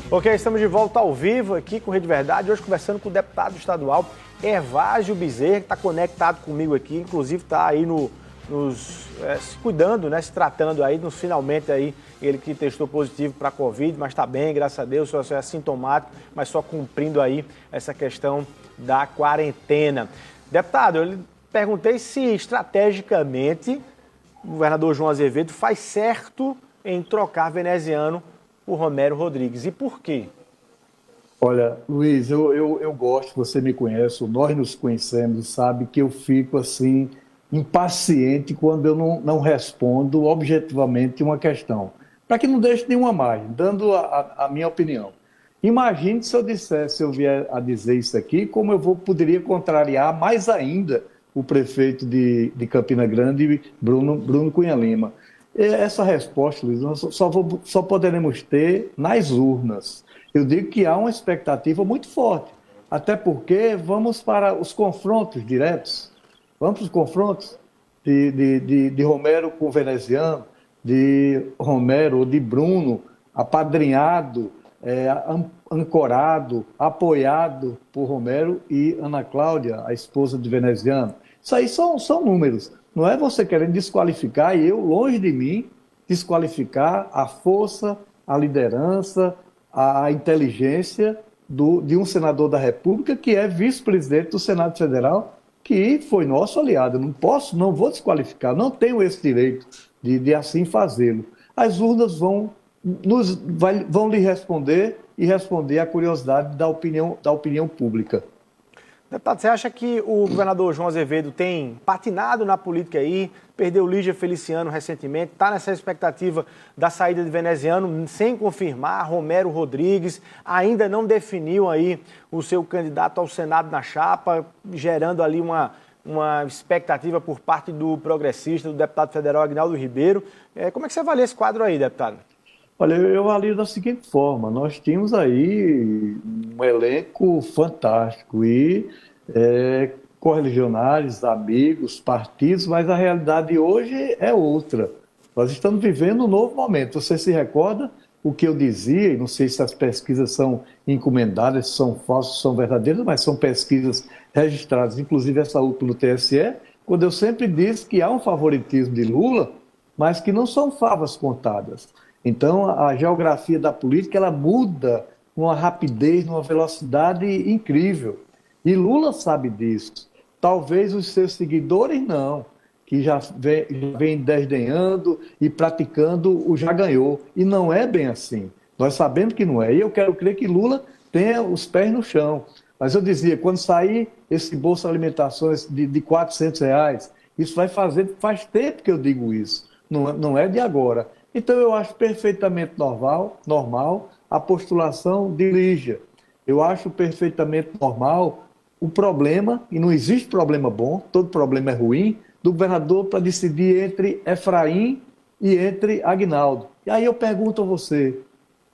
Ok, estamos de volta ao vivo aqui com Rede Verdade, hoje conversando com o deputado estadual Hervásio Bezerra, que está conectado comigo aqui, inclusive está aí se cuidando, né, se tratando aí, finalmente aí, ele que testou positivo para a Covid, mas está bem, graças a Deus, só é assintomático, mas só cumprindo aí essa questão da quarentena. Deputado, eu lhe perguntei se estrategicamente o governador João Azevedo faz certo em trocar veneziano por Romero Rodrigues. E por quê? Olha, Luiz, eu gosto, você me conhece, nós nos conhecemos, sabe que eu fico assim, impaciente quando eu não respondo objetivamente uma questão. Para que não deixe nenhuma margem, dando a minha opinião. Imagine se eu dissesse, se eu vier a dizer isso aqui, como poderia contrariar mais ainda o prefeito de Campina Grande, Bruno Cunha Lima. Essa resposta, Luiz, nós só poderemos ter nas urnas. Eu digo que há uma expectativa muito forte, até porque vamos para os confrontos diretos. Vamos para os confrontos de Romero com o veneziano, de Romero ou de Bruno, apadrinhado, ancorado, apoiado por Romero e Ana Cláudia, a esposa de veneziano. Isso aí são números. Não é você querendo desqualificar, e eu, longe de mim, desqualificar a força, a liderança, a inteligência de um senador da República que é vice-presidente do Senado Federal, que foi nosso aliado. Não vou desqualificar, não tenho esse direito de assim fazê-lo. As urnas vão lhe responder e responder à curiosidade da opinião pública. Deputado, você acha que o governador João Azevedo tem patinado na política aí, perdeu Lígia Feliciano recentemente, está nessa expectativa da saída de veneziano, sem confirmar, Romero Rodrigues, ainda não definiu aí o seu candidato ao Senado na chapa, gerando ali uma expectativa por parte do progressista, do deputado federal Aguinaldo Ribeiro. Como é que você avalia esse quadro aí, deputado? Olha, eu avalio da seguinte forma, nós tínhamos aí um elenco fantástico e correligionários, amigos, partidos, mas a realidade hoje é outra. Nós estamos vivendo um novo momento. Você se recorda o que eu dizia, e não sei se as pesquisas são encomendadas, se são falsas, se são verdadeiras, mas são pesquisas registradas, inclusive essa última no TSE, quando eu sempre disse que há um favoritismo de Lula, mas que não são favas contadas. Então, a geografia da política ela muda com uma rapidez, numa velocidade incrível. E Lula sabe disso. Talvez os seus seguidores não, que já vem desdenhando e praticando o já ganhou. E não é bem assim. Nós sabemos que não é. E eu quero crer que Lula tenha os pés no chão. Mas eu dizia, quando sair esse Bolsa Alimentações de R$ 400, isso faz tempo que eu digo isso. Não é de agora. Então, eu acho perfeitamente normal a postulação de Lígia. Eu acho perfeitamente normal o problema, e não existe problema bom, todo problema é ruim, do governador para decidir entre Efraim e entre Aguinaldo. E aí eu pergunto a você,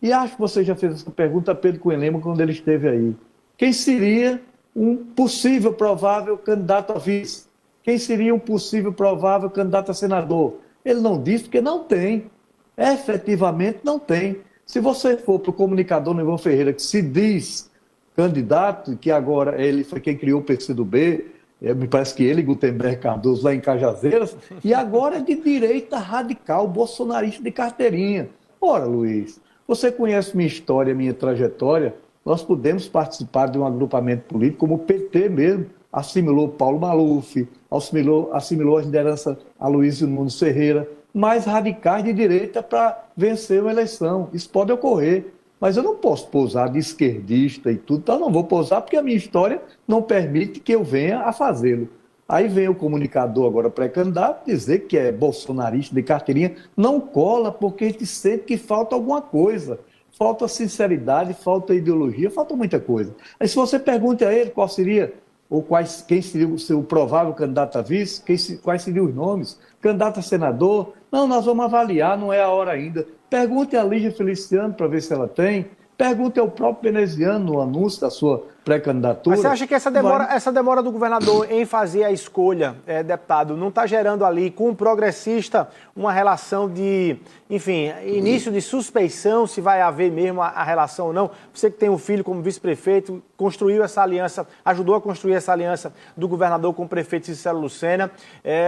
e acho que você já fez essa pergunta a Pedro Cunha Lima quando ele esteve aí, quem seria um possível provável candidato a vice? Quem seria um possível provável candidato a senador? Ele não disse porque não tem. Efetivamente não tem. Se você for para o comunicador Nilvan Ferreira, que se diz candidato, que agora ele foi quem criou o PCdoB, me parece que ele e Gutenberg Cardoso lá em Cajazeiras, e agora é de direita radical, bolsonarista de carteirinha. Ora, Luiz, você conhece minha história, minha trajetória, nós podemos participar de um agrupamento político, como o PT mesmo, assimilou Paulo Maluf, assimilou a liderança a Aloysio Nunes Ferreira, mais radicais de direita para vencer uma eleição. Isso pode ocorrer, mas eu não posso posar de esquerdista e tudo, então eu não vou posar porque a minha história não permite que eu venha a fazê-lo. Aí vem o comunicador agora pré-candidato dizer que é bolsonarista de carteirinha, não cola porque a gente sente que falta alguma coisa. Falta sinceridade, falta ideologia, falta muita coisa. Aí se você pergunta a ele qual seria ou quem seria o seu provável candidato a vice, quais seriam os nomes, candidato a senador, não, nós vamos avaliar, não é a hora ainda. Pergunte a Lígia Feliciano para ver se ela tem, Pergunte ao próprio veneziano no anúncio da sua pré-candidatura. Mas você acha que essa demora do governador em fazer a escolha, deputado, não está gerando ali com o progressista uma relação de, enfim, início de suspeição, se vai haver mesmo a relação ou não? Você que tem um filho como vice-prefeito, construiu essa aliança, ajudou a construir essa aliança do governador com o prefeito Cicelo Lucena.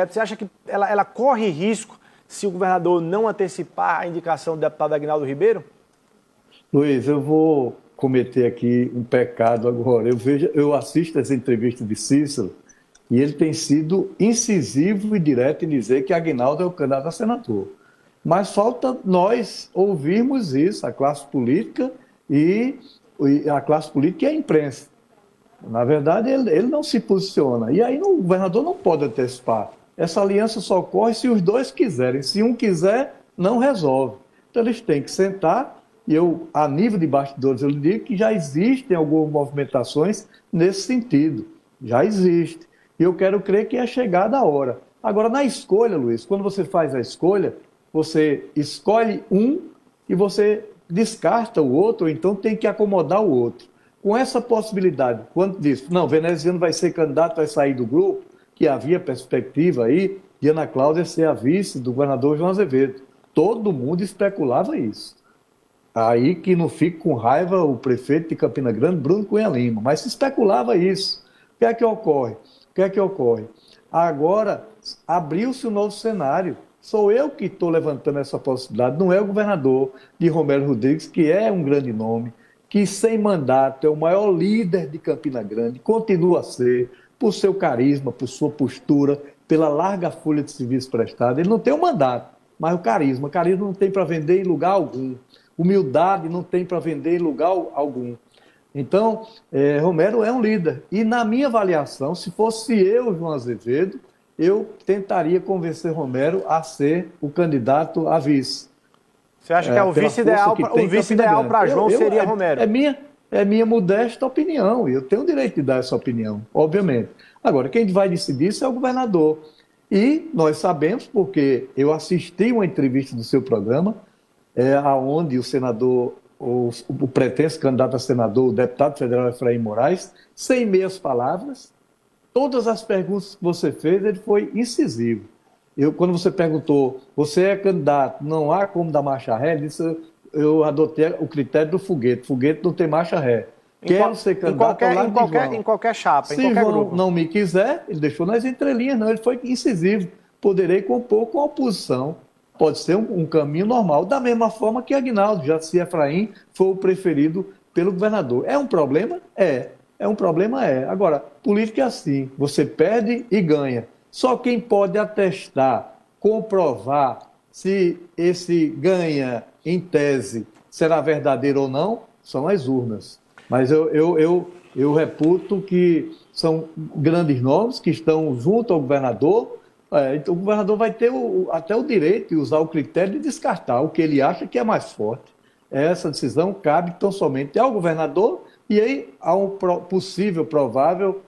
Você acha que ela corre risco se o governador não antecipar a indicação do deputado Aguinaldo Ribeiro? Luiz, eu vou cometer aqui um pecado agora. Eu assisto essa entrevista de Cícero e ele tem sido incisivo e direto em dizer que Aguinaldo é o candidato a senador. Mas falta nós ouvirmos isso, a classe política e a imprensa. Na verdade, ele não se posiciona. E aí o governador não pode antecipar. Essa aliança só ocorre se os dois quiserem. Se um quiser, não resolve. Então eles têm que sentar. E eu, a nível de bastidores, eu lhe digo que já existem algumas movimentações nesse sentido. Já existe. E eu quero crer que é chegada a hora. Agora, na escolha, Luiz, quando você faz a escolha, você escolhe um e você descarta o outro, ou então tem que acomodar o outro. Com essa possibilidade, quando diz, não, veneziano vai ser candidato, vai sair do grupo, que havia perspectiva aí de Ana Cláudia ser a vice do governador João Azevedo. Todo mundo especulava isso. Aí que não fica com raiva o prefeito de Campina Grande, Bruno Cunha Lima, mas se especulava isso. O que é que ocorre? O que é que ocorre? Agora abriu-se um novo cenário. Sou eu que estou levantando essa possibilidade, não é o governador de Romero Rodrigues, que é um grande nome, que sem mandato é o maior líder de Campina Grande, continua a ser, por seu carisma, por sua postura, pela larga folha de serviço prestado. Ele não tem um mandato, mas o carisma. Carisma não tem para vender em lugar algum. Humildade não tem para vender em lugar algum. Então, Romero é um líder. E na minha avaliação, se fosse eu, João Azevedo, eu tentaria convencer Romero a ser o candidato a vice. Você acha que o vice-ideal para João seria Romero? É minha modesta opinião, e eu tenho o direito de dar essa opinião, obviamente. Agora, quem vai decidir isso é o governador. E nós sabemos, porque eu assisti uma entrevista do seu programa, onde o senador, o pretenso candidato a senador, o deputado federal Efraim Moraes, sem meias palavras, todas as perguntas que você fez, ele foi incisivo. Quando você perguntou, você é candidato, não há como dar marcha ré, eu adotei o critério do foguete. Foguete não tem marcha ré. Quero ser candidato em qualquer chapa, Se em qualquer João grupo. não me quiser, ele deixou nas entrelinhas, não, ele foi incisivo. Poderei compor com a oposição. Pode ser um caminho normal, da mesma forma que Aguinaldo, já se Efraim foi o preferido pelo governador. É um problema? É um problema? Agora, política é assim, você perde e ganha. Só quem pode atestar, comprovar se esse ganha, em tese, será verdadeiro ou não, são as urnas. Mas eu reputo que são grandes nomes que estão junto ao governador. Então o governador vai ter até o direito de usar o critério de descartar o que ele acha que é mais forte. Essa decisão cabe tão somente ao governador e aí a um possível, provável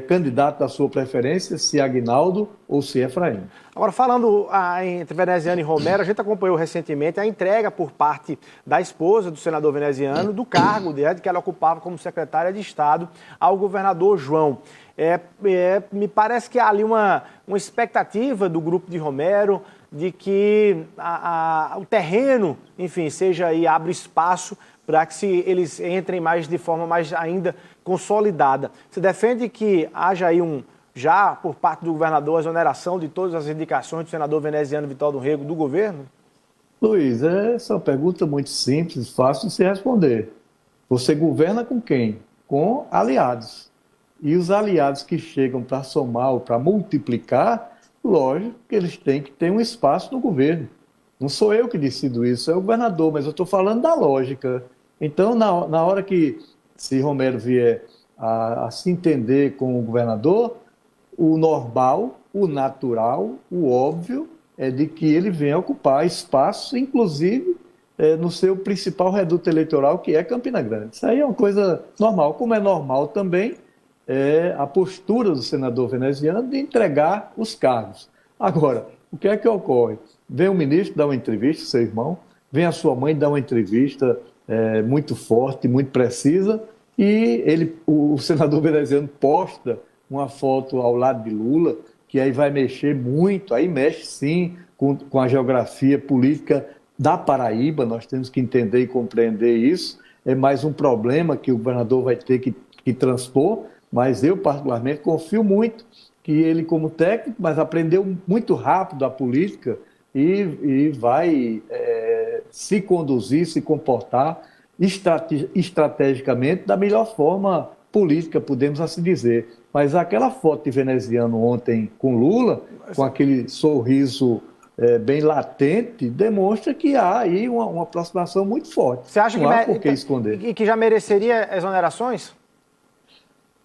candidato da sua preferência, se Aguinaldo ou se Efraim. Agora, falando entre veneziano e Romero, a gente acompanhou recentemente a entrega por parte da esposa do senador veneziano do cargo que ela ocupava como secretária de Estado ao governador João. Me parece que há ali uma expectativa do grupo de Romero de que o terreno, enfim, seja aí, abre espaço para que eles entrem de forma mais ainda consolidada. Você defende que haja aí já por parte do governador a exoneração de todas as indicações do senador veneziano Vitório do Rego do governo? Luiz, essa é uma pergunta muito simples, fácil de se responder. Você governa com quem? Com aliados. E os aliados que chegam para somar ou para multiplicar, lógico que eles têm que ter um espaço no governo. Não sou eu que decido isso, é o governador, mas eu estou falando da lógica. Então, na hora que, se Romero vier a se entender com o governador, o normal, o natural, o óbvio é de que ele venha ocupar espaço, inclusive no seu principal reduto eleitoral, que é Campina Grande. Isso aí é uma coisa normal, como é normal também a postura do senador veneziano de entregar os cargos. Agora, o que é que ocorre? Vem o ministro dar uma entrevista, seu irmão, vem a sua mãe dar uma entrevista muito forte, muito precisa, e o senador veneziano posta uma foto ao lado de Lula, que aí vai mexer muito, aí mexe sim com a geografia política da Paraíba, nós temos que entender e compreender isso, é mais um problema que o governador vai ter que transpor, mas eu particularmente confio muito que ele como técnico, mas aprendeu muito rápido a política e vai se conduzir, se comportar estrategicamente da melhor forma política, podemos assim dizer. Mas aquela foto de veneziano ontem com Lula, com aquele sorriso bem latente, demonstra que há aí uma aproximação muito forte. Você acha não há por que esconder. E que já mereceria exonerações?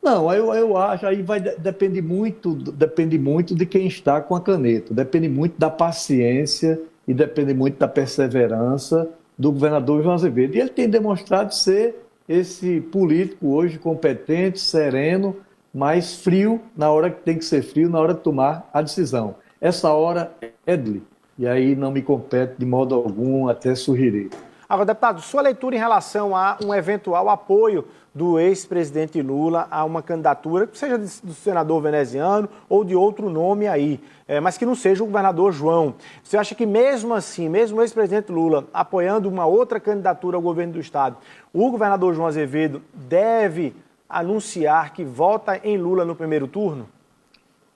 Não, eu acho, aí depende muito de quem está com a caneta, depende muito da paciência e depende muito da perseverança do governador João Azevedo. E ele tem demonstrado ser esse político hoje competente, sereno, mas frio na hora que tem que ser frio, na hora de tomar a decisão. Essa hora é dele, e aí não me compete de modo algum, até sugerir. Agora, deputado, sua leitura em relação a um eventual apoio do ex-presidente Lula a uma candidatura, que seja do senador veneziano ou de outro nome aí, mas que não seja o governador João. Você acha que mesmo assim, mesmo o ex-presidente Lula apoiando uma outra candidatura ao governo do estado, o governador João Azevedo deve anunciar que vota em Lula no primeiro turno?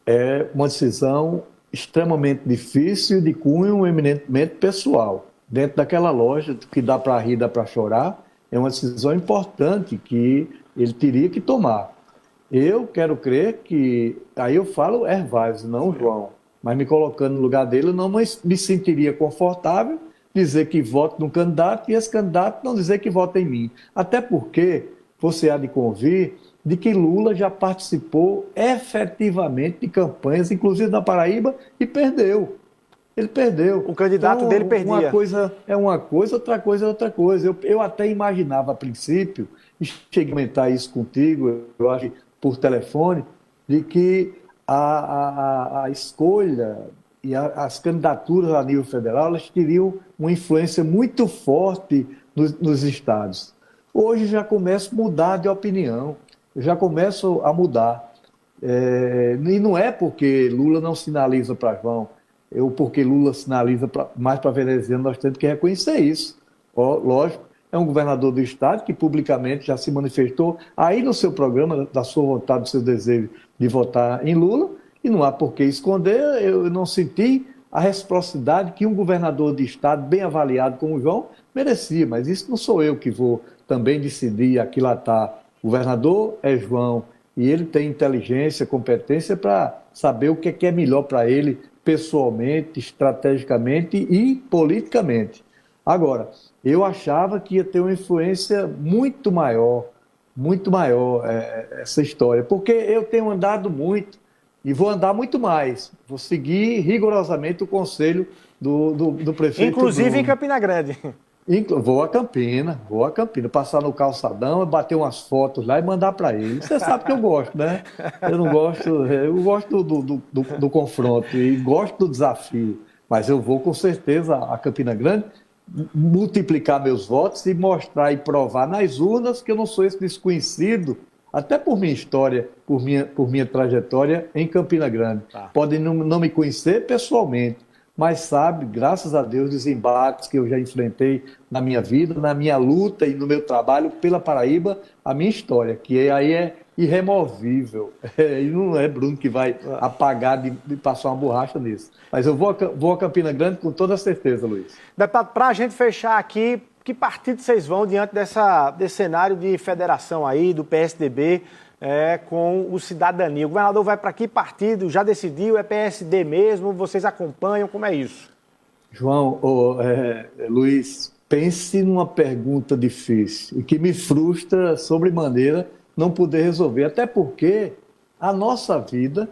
É uma decisão extremamente difícil, de cunho eminentemente pessoal. Dentro daquela loja que dá para rir, dá para chorar, é uma decisão importante que ele teria que tomar. Eu quero crer que, aí eu falo Hervásio, não João, mas me colocando no lugar dele, eu não me sentiria confortável dizer que voto num candidato e esse candidato não dizer que vota em mim. Até porque você há de convir de que Lula já participou efetivamente de campanhas, inclusive na Paraíba, e perdeu. Ele perdeu. O candidato então, dele perdia. Uma coisa é uma coisa, outra coisa é outra coisa. Eu até imaginava a princípio, e cheguei a comentar isso contigo, eu acho, por telefone, de que a escolha e as candidaturas a nível federal, elas teriam uma influência muito forte nos estados. Hoje já começo a mudar de opinião, já começo a mudar. E não é porque Lula não sinaliza para João, porque Lula sinaliza mais para veneziano, nós temos que reconhecer isso. Lógico, é um governador do estado que publicamente já se manifestou aí no seu programa, da sua vontade, do seu desejo de votar em Lula, e não há por que esconder. Eu não senti a reciprocidade que um governador de estado bem avaliado como o João merecia, mas isso não sou eu que vou também decidir aquilatar. O governador é João e ele tem inteligência, competência para saber o que é melhor para ele pessoalmente, estrategicamente e politicamente. Agora, eu achava que ia ter uma influência muito maior essa história, porque eu tenho andado muito e vou andar muito mais. Vou seguir rigorosamente o conselho do prefeito Inclusive Bruno. em Campina Grande. Vou a Campina, passar no calçadão, bater umas fotos lá e mandar para ele. Você sabe que eu gosto, né? Eu gosto do confronto e gosto do desafio, mas eu vou com certeza a Campina Grande multiplicar meus votos e mostrar e provar nas urnas que eu não sou esse desconhecido, até por minha história, por minha trajetória em Campina Grande. Tá. Podem não me conhecer pessoalmente, mas sabe, graças a Deus, os embates que eu já enfrentei na minha vida, na minha luta e no meu trabalho pela Paraíba, a minha história, que aí é irremovível. E não é Bruno que vai apagar de passar uma borracha nisso. Mas eu vou a Campina Grande com toda certeza, Luiz. Deputado, para a gente fechar aqui, que partido vocês vão diante desse cenário de federação aí, do PSDB, com o Cidadania? O governador vai para que partido? Já decidiu? É PSD mesmo? Vocês acompanham? Como é isso? João, Luiz, pense numa pergunta difícil e que me frustra sobremaneira não poder resolver. Até porque a nossa vida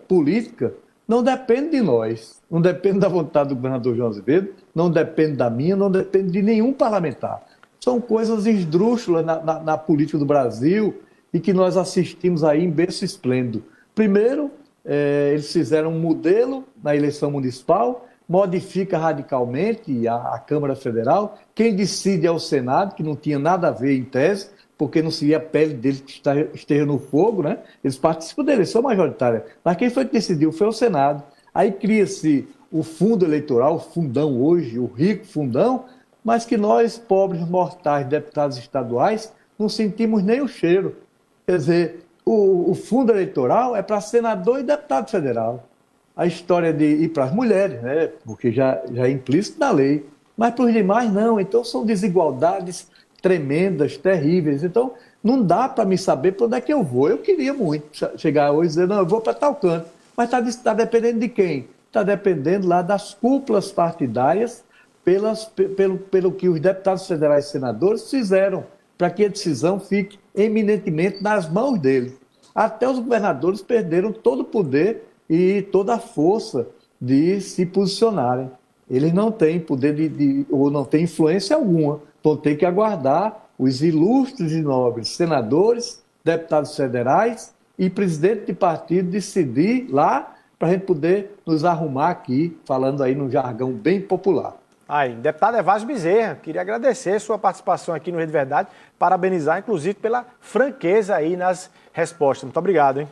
política não depende de nós, não depende da vontade do governador João Azevedo, não depende da minha, não depende de nenhum parlamentar. São coisas esdrúxulas na política do Brasil e que nós assistimos aí em berço esplêndido. Primeiro, eles fizeram um modelo na eleição municipal modifica radicalmente a Câmara Federal. Quem decide é o Senado, que não tinha nada a ver em tese, porque não seria a pele deles que esteja no fogo, né? Eles participam da eleição majoritária. Mas quem foi que decidiu foi o Senado. Aí cria-se o fundo eleitoral, o fundão hoje, o rico fundão, mas que nós, pobres mortais, deputados estaduais, não sentimos nem o cheiro. Quer dizer, o fundo eleitoral é para senador e deputado federal. A história de ir para as mulheres, né? Porque já é implícito na lei. Mas para os demais, não. Então são desigualdades tremendas, terríveis. Então não dá para me saber para onde é que eu vou. Eu queria muito chegar hoje e dizer, não, eu vou para tal canto. Mas está dependendo de quem? Está dependendo lá das cúpulas partidárias pelo que os deputados federais e senadores fizeram, para que a decisão fique eminentemente nas mãos deles. Até os governadores perderam todo o poder e toda a força de se posicionarem. Eles não têm poder ou não têm influência alguma, vão ter que aguardar os ilustres e nobres senadores, deputados federais e presidente de partido decidir lá para a gente poder nos arrumar aqui, falando aí num jargão bem popular. Aí, deputado Evásio Bezerra, queria agradecer sua participação aqui no Rede Verdade, parabenizar, inclusive, pela franqueza aí nas respostas. Muito obrigado, hein?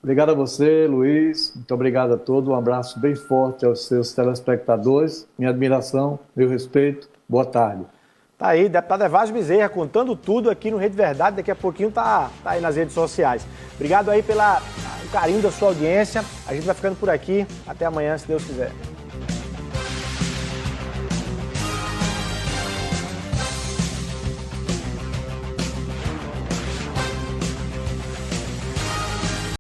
Obrigado a você, Luiz. Muito obrigado a todos. Um abraço bem forte aos seus telespectadores. Minha admiração, meu respeito. Boa tarde. Tá aí, deputado Evásio Bezerra, contando tudo aqui no Rede Verdade. Daqui a pouquinho tá aí nas redes sociais. Obrigado aí pelo carinho da sua audiência. A gente vai ficando por aqui. Até amanhã, se Deus quiser.